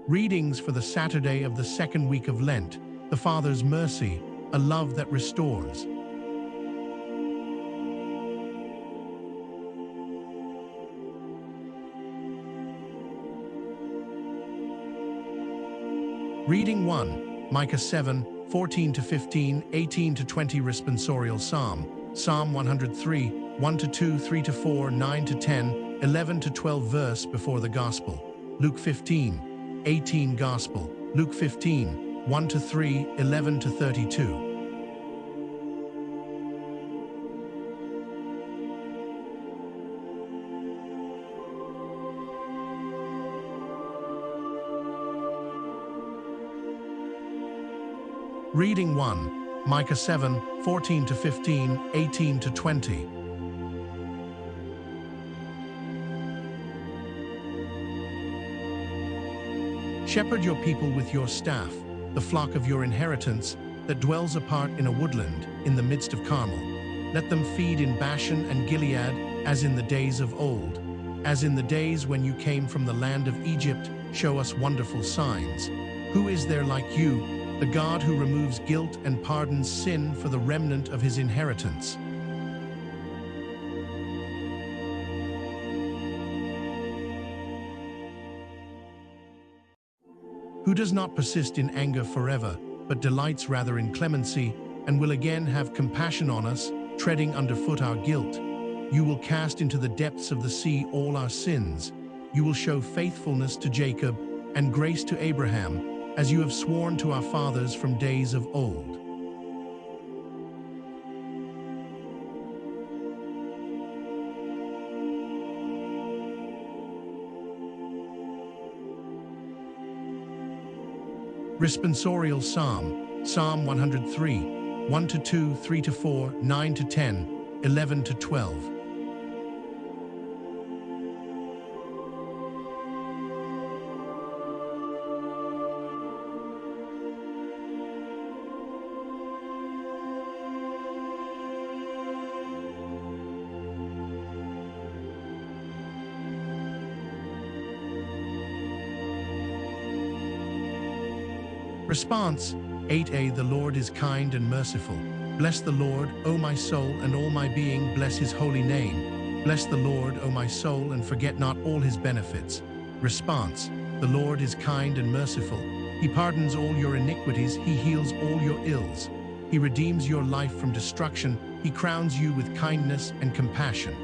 Readings for the Saturday of the second week of Lent. The Father's mercy, a love that restores. Reading 1, Micah 7, 14-15, 18-20 Responsorial Psalm, Psalm 103, 1-2, 3-4, 9-10, 11-12 Verse before the Gospel, Luke 15, 18 Gospel, Luke 15, 1-3, 11-32. Reading 1, Micah 7, 14-15, 18-20. Shepherd your people with your staff, the flock of your inheritance that dwells apart in a woodland in the midst of Carmel. Let them feed in Bashan and Gilead as in the days of old. As in the days when you came from the land of Egypt, show us wonderful signs. Who is there like you, the God who removes guilt and pardons sin for the remnant of his inheritance? Who does not persist in anger forever, but delights rather in clemency, and will again have compassion on us, treading underfoot our guilt. You will cast into the depths of the sea all our sins. You will show faithfulness to Jacob and grace to Abraham, as you have sworn to our fathers from days of old. Responsorial Psalm, Psalm 103, 1-2, 3-4, 9-10, 11-12. Response 8a. The Lord is kind and merciful. Bless the Lord, O my soul, and all my being, bless his holy name. Bless the Lord, O my soul, and forget not all his benefits. Response: the Lord is kind and merciful. He pardons all your iniquities, he heals all your ills. He redeems your life from destruction, he crowns you with kindness and compassion.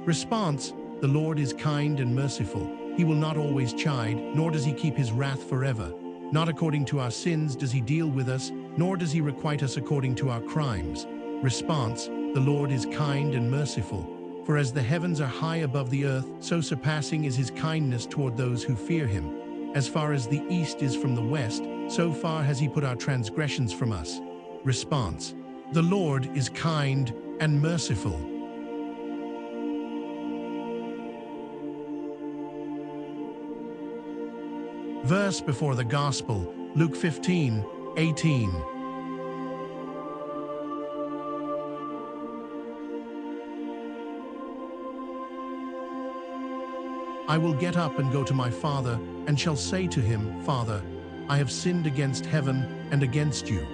Response: the Lord is kind and merciful. He will not always chide, nor does he keep his wrath forever. Not according to our sins does he deal with us, nor does he requite us according to our crimes. Response: the Lord is kind and merciful. For as the heavens are high above the earth, so surpassing is his kindness toward those who fear him. As far as the east is from the west, so far has he put our transgressions from us. Response: the Lord is kind and merciful. Verse before the Gospel, Luke 15, 18. I will get up and go to my father, and shall say to him, Father, I have sinned against heaven and against you.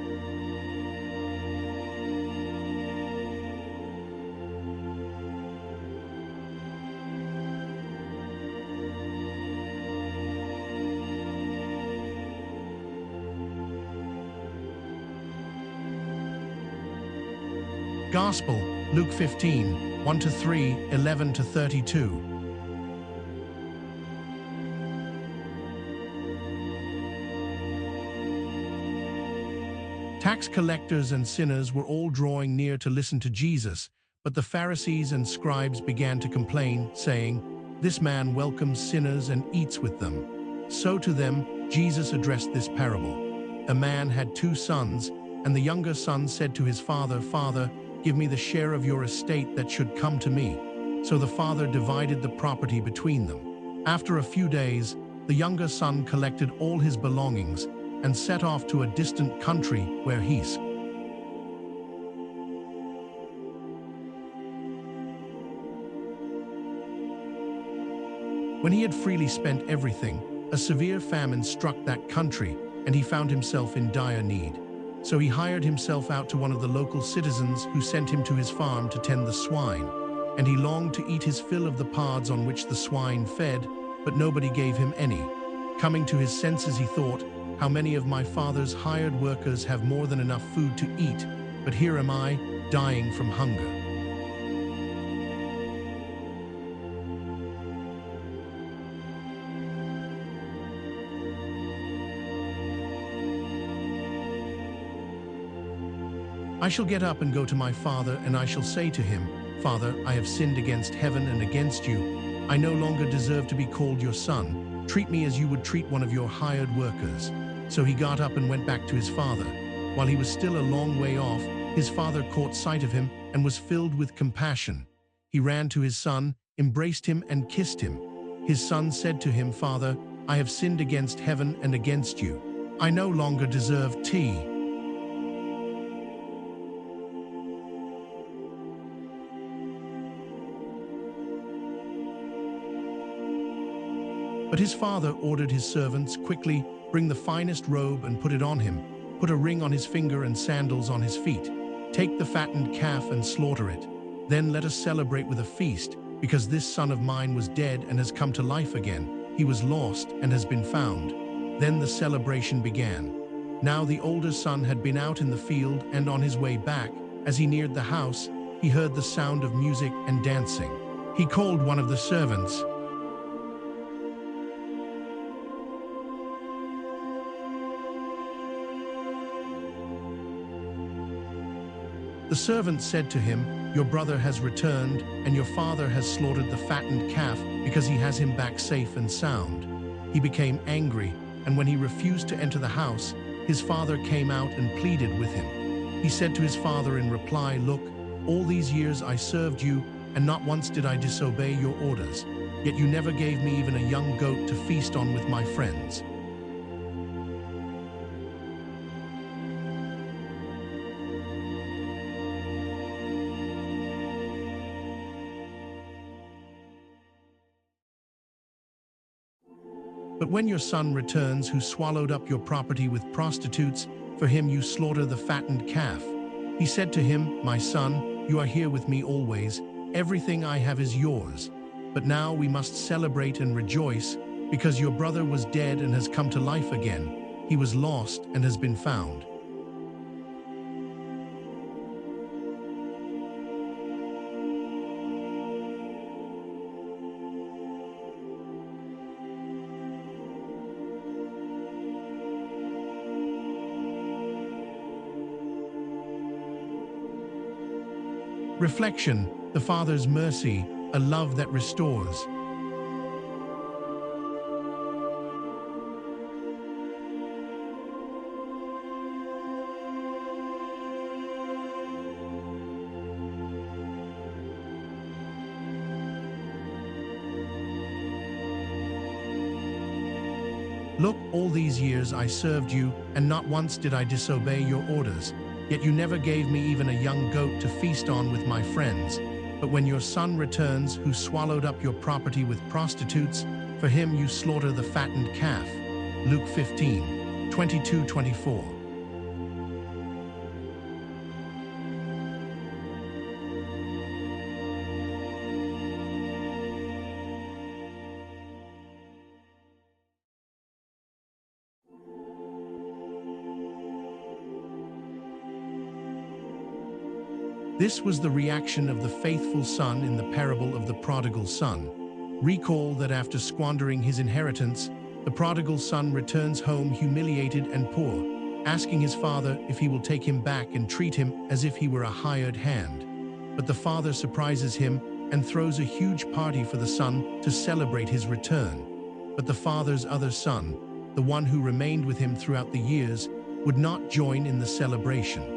Gospel, Luke 15, 1-3, 11-32. Tax collectors and sinners were all drawing near to listen to Jesus, but the Pharisees and scribes began to complain, saying, This man welcomes sinners and eats with them. So to them Jesus addressed this parable. A man had 2 sons, and the younger son said to his father, Father, give me the share of your estate that should come to me. So the father divided the property between them. After a few days, the younger son collected all his belongings and set off to a distant country where he's. When he had freely spent everything, a severe famine struck that country, and he found himself in dire need. So he hired himself out to one of the local citizens, who sent him to his farm to tend the swine. And he longed to eat his fill of the pods on which the swine fed, but nobody gave him any. Coming to his senses, he thought, "How many of my father's hired workers have more than enough food to eat, but here am I, dying from hunger." I shall get up and go to my father, and I shall say to him, "Father, I have sinned against heaven and against you. I no longer deserve to be called your son. Treat me as you would treat one of your hired workers." So he got up and went back to his father. While he was still a long way off, his father caught sight of him and was filled with compassion. He ran to his son, embraced him, and kissed him. His son said to him, "Father, I have sinned against heaven and against you. I no longer deserve tea." But his father ordered his servants, "Quickly, bring the finest robe and put it on him. Put a ring on his finger and sandals on his feet. Take the fattened calf and slaughter it. Then let us celebrate with a feast, because this son of mine was dead and has come to life again. He was lost and has been found." Then the celebration began. Now the older son had been out in the field, and on his way back, as he neared the house, he heard the sound of music and dancing. He called one of the servants. The servant said to him, "Your brother has returned, and your father has slaughtered the fattened calf because he has him back safe and sound." He became angry, and when he refused to enter the house, his father came out and pleaded with him. He said to his father in reply, "Look, all these years I served you, and not once did I disobey your orders. Yet you never gave me even a young goat to feast on with my friends." But when your son returns, who swallowed up your property with prostitutes, for him you slaughter the fattened calf. He said to him, "My son, you are here with me always. Everything I have is yours. But now we must celebrate and rejoice, because your brother was dead and has come to life again. He was lost and has been found." Reflection: the Father's mercy, a love that restores. Look, all these years I served you, and not once did I disobey your orders. Yet you never gave me even a young goat to feast on with my friends. But when your son returns, who swallowed up your property with prostitutes, for him you slaughter the fattened calf. Luke 15:22-24. This was the reaction of the faithful son in the parable of the prodigal son. Recall that after squandering his inheritance, the prodigal son returns home humiliated and poor, asking his father if he will take him back and treat him as if he were a hired hand. But the father surprises him and throws a huge party for the son to celebrate his return. But the father's other son, the one who remained with him throughout the years, would not join in the celebration.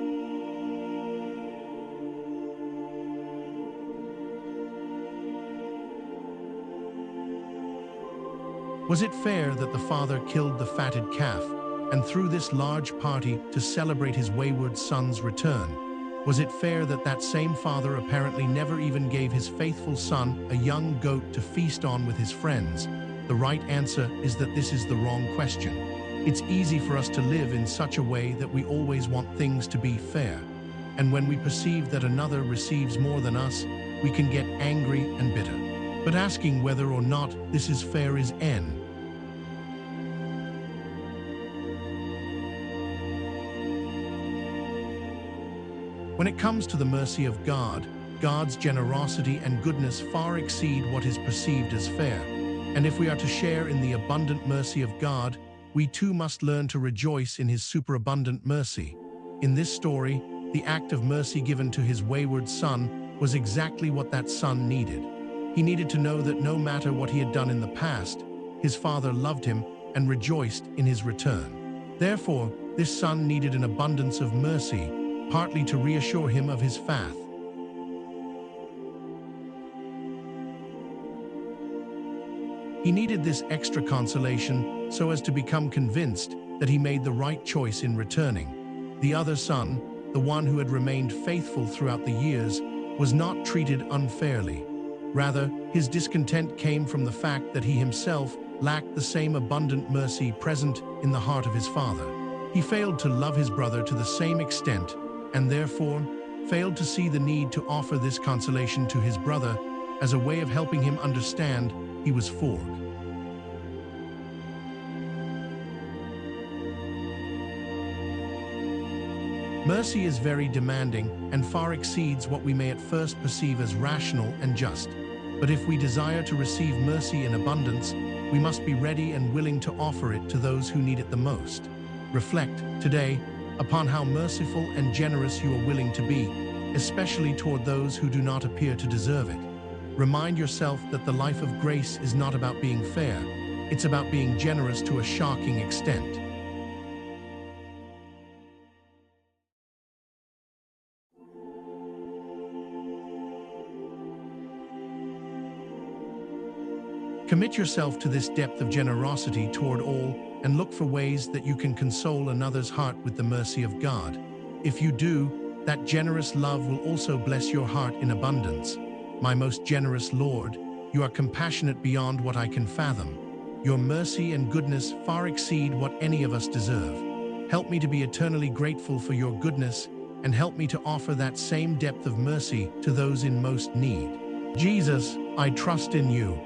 Was it fair that the father killed the fatted calf and threw this large party to celebrate his wayward son's return. Was it fair that that same father apparently never even gave his faithful son a young goat to feast on with his friends? The right answer is that this is the wrong question. It's easy for us to live in such a way that we always want things to be fair. And when we perceive that another receives more than us, we can get angry and bitter. But asking whether or not this is fair is N. When it comes to the mercy of God, God's generosity and goodness far exceed what is perceived as fair. And if we are to share in the abundant mercy of God, we too must learn to rejoice in his superabundant mercy. In this story, the act of mercy given to his wayward son was exactly what that son needed. He needed to know that no matter what he had done in the past, his father loved him and rejoiced in his return. Therefore, this son needed an abundance of mercy, partly to reassure him of his faith. He needed this extra consolation so as to become convinced that he made the right choice in returning. The other son, the one who had remained faithful throughout the years, was not treated unfairly. Rather, his discontent came from the fact that he himself lacked the same abundant mercy present in the heart of his father. He failed to love his brother to the same extent, and therefore failed to see the need to offer this consolation to his brother as a way of helping him understand he was forged. Mercy is very demanding and far exceeds what we may at first perceive as rational and just. But if we desire to receive mercy in abundance, we must be ready and willing to offer it to those who need it the most. Reflect, today, upon how merciful and generous you are willing to be, especially toward those who do not appear to deserve it. Remind yourself that the life of grace is not about being fair, it's about being generous to a shocking extent. Commit yourself to this depth of generosity toward all and look for ways that you can console another's heart with the mercy of God. If you do, that generous love will also bless your heart in abundance. My most generous Lord, you are compassionate beyond what I can fathom. Your mercy and goodness far exceed what any of us deserve. Help me to be eternally grateful for your goodness and help me to offer that same depth of mercy to those in most need. Jesus, I trust in you.